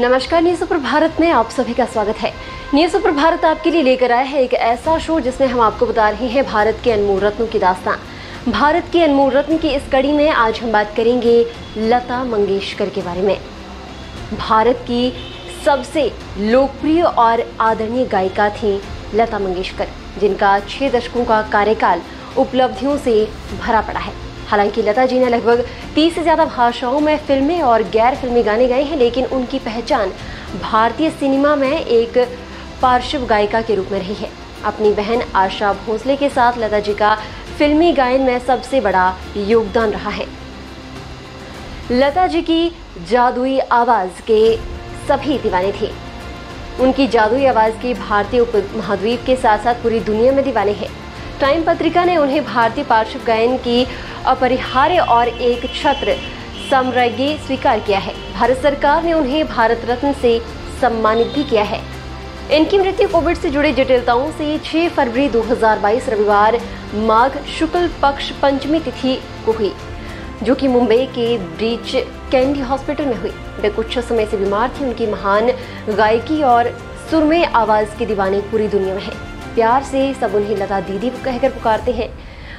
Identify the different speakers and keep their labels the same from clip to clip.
Speaker 1: नमस्कार, news super Bharat में आप सभी का स्वागत है। न्यूज़ सुपर भारत आपके लिए लेकर आया है एक ऐसा शो जिसमें हम आपको बता रहे हैं भारत के अनमोल रत्नों की दास्तान। भारत के अनमोल रत्न की इस कड़ी में आज हम बात करेंगे लता मंगेशकर के बारे में। भारत की सबसे लोकप्रिय और आदरणीय गायिका थी लता मंगेशकर, जिनका 6 दशकों का कार्यकाल उपलब्धियों से भरा पड़ा है। हालांकि लता जी ने लगभग 30 से ज़्यादा भाषाओं में फिल्में और गैर फिल्मी गाने गाए हैं, लेकिन उनकी पहचान भारतीय सिनेमा में एक पार्श्व गायिका के रूप में रही है। अपनी बहन आशा भोसले के साथ लता जी का फिल्मी गायन में सबसे बड़ा योगदान रहा है। लता जी की जादुई आवाज़ के सभी दीवाने थे। उनकी जादुई आवाज़ की भारतीय उपमहाद्वीप के साथ साथ पूरी दुनिया में दीवाने हैं। टाइम पत्रिका ने उन्हें भारतीय पार्श्व गायन की अपरिहार्य और एक छत्र साम्राज्ञी स्वीकार किया है। भारत सरकार ने उन्हें भारत रत्न से सम्मानित भी किया है। इनकी मृत्यु कोविड से जुड़ी जटिलताओं से 6 फरवरी 2022 रविवार माघ शुक्ल पक्ष पंचमी तिथि को हुई, जो कि मुंबई के ब्रीच कैंडी हॉस्पिटल में हुई। वे कुछ समय से बीमार थी। उनकी महान गायकी और सुरमई आवाज़ के दीवाने पूरी दुनिया में हैं। प्यार से सब उन्हें लता दीदी कहकर पुकारते हैं।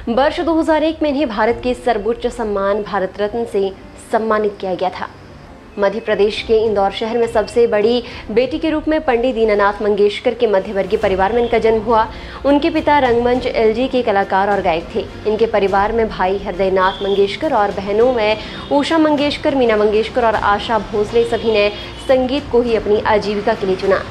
Speaker 1: वर्ष 2001 में इन्हें भारत के सर्वोच्च सम्मान भारत रत्न से सम्मानित किया गया था। मध्य प्रदेश के इंदौर शहर में सबसे बड़ी बेटी के रूप में पंडित दीनानाथ मंगेशकर के मध्यवर्गीय परिवार में इनका जन्म हुआ। उनके पिता रंगमंच एलजी के कलाकार और गायक थे। इनके परिवार में भाई हृदयनाथ मंगेशकर और बहनों में उषा मंगेशकर, मीना मंगेशकर और आशा भोसले सभी ने संगीत को ही अपनी आजीविका के लिए चुना।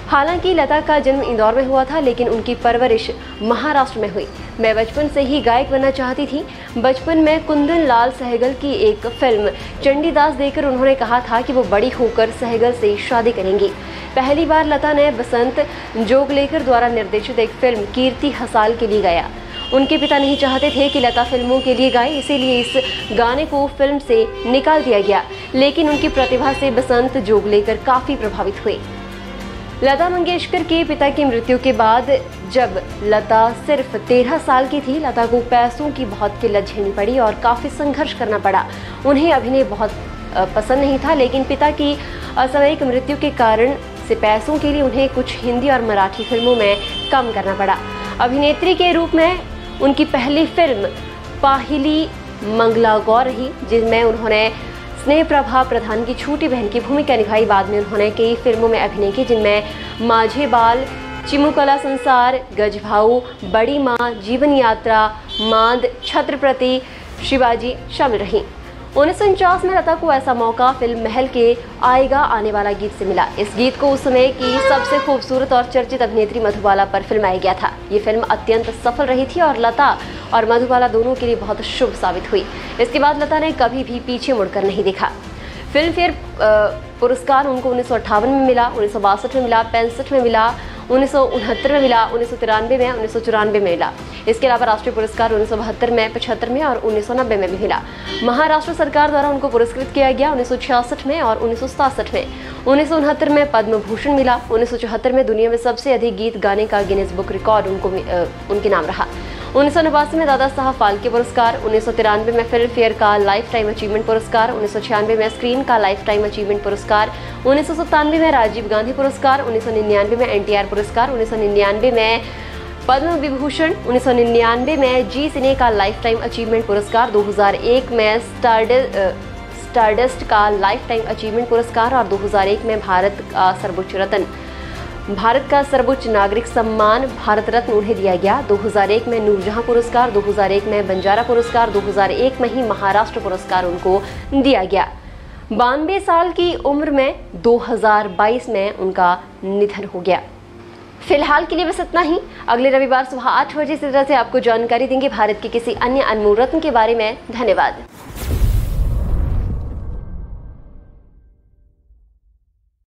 Speaker 1: हालांकि लता का जन्म इंदौर में हुआ था, लेकिन उनकी परवरिश महाराष्ट्र में हुई। मैं बचपन से ही गायक बनना चाहती थी। बचपन में कुंदन लाल सहगल की एक फिल्म चंडीदास देखकर उन्होंने कहा था कि वो बड़ी होकर सहगल से शादी करेंगी। पहली बार लता ने बसंत जोगलेकर द्वारा निर्देशित एक फिल्म कीर्ति हसाल के लिए गाया। उनके पिता नहीं चाहते थे कि लता फिल्मों के लिए गाए, इसीलिए इस गाने को फिल्म से निकाल दिया गया, लेकिन उनकी प्रतिभा से बसंत जोगलेकर काफ़ी प्रभावित हुए। लता मंगेशकर के पिता की मृत्यु के बाद जब लता सिर्फ 13 साल की थी, लता को पैसों की बहुत किल्लत झेलनी पड़ी और काफ़ी संघर्ष करना पड़ा। उन्हें अभिनय बहुत पसंद नहीं था, लेकिन पिता की असामयिक मृत्यु के कारण से पैसों के लिए उन्हें कुछ हिंदी और मराठी फिल्मों में काम करना पड़ा। अभिनेत्री के रूप में उनकी पहली फिल्म पाहिली मंगलागौर रही, जिसमें उन्होंने स्नेह प्रभा प्रधान की छोटी बहन की भूमिका निभाई। बाद में उन्होंने कई फिल्मों में अभिनय की, जिनमें माझे बाल, चिमुकला संसार, गजभाऊ, बड़ी माँ, जीवन यात्रा, मांद, छत्रपति शिवाजी शामिल रहीं। 1949 में लता को ऐसा मौका फिल्म महल के आएगा आने वाला गीत से मिला। इस गीत को उस समय की सबसे खूबसूरत और चर्चित अभिनेत्री मधुबाला पर फिल्माया गया था। ये फिल्म अत्यंत सफल रही थी और लता और मधुबाला दोनों के लिए बहुत शुभ साबित हुई। इसके बाद लता ने कभी भी पीछे मुड़कर नहीं देखा। फिल्म फेयर पुरस्कार उनको 1958 में मिला, 1962 में मिला, 65 में मिला, 1969 में मिला, 1993 में, 1994 में मिला। इसके अलावा राष्ट्रीय पुरस्कार 1972 में, 75 में और 1990 में भी मिला। महाराष्ट्र सरकार द्वारा उनको पुरस्कृत किया गया 1966 में और 1967 में। 1969 में पद्म भूषण मिला। 1974 में दुनिया में सबसे अधिक गीत गाने का गिनीज बुक रिकॉर्ड उनके नाम रहा। 1989 में दादा साहब फाल्के पुरस्कार, 1993 में फिल्म फेयर का लाइफ टाइम अचीवमेंट पुरस्कार, 1996 में स्क्रीन का लाइफ टाइम अचीवमेंट पुरस्कार, 1997 में राजीव गांधी पुरस्कार, 1999 में एनटीआर पुरस्कार, 1999 में पद्म विभूषण, 1999 में जी सिने का लाइफ टाइम अचीवमेंट पुरस्कार, 2001 में स्टारडस्ट का लाइफ टाइम अचीवमेंट पुरस्कार और 2001 में भारत का सर्वोच्च नागरिक सम्मान भारत रत्न उन्हें दिया गया। 2001 में नूरजहां पुरस्कार, 2001 में बंजारा पुरस्कार, 2001 में ही महाराष्ट्र पुरस्कार उनको दिया गया। 92 साल की उम्र में 2022 में उनका निधन हो गया। फिलहाल के लिए बस इतना ही। अगले रविवार सुबह 8 बजे इसी तरह से आपको जानकारी देंगे भारत के किसी अन्य अनमोल रत्न के बारे में। धन्यवाद।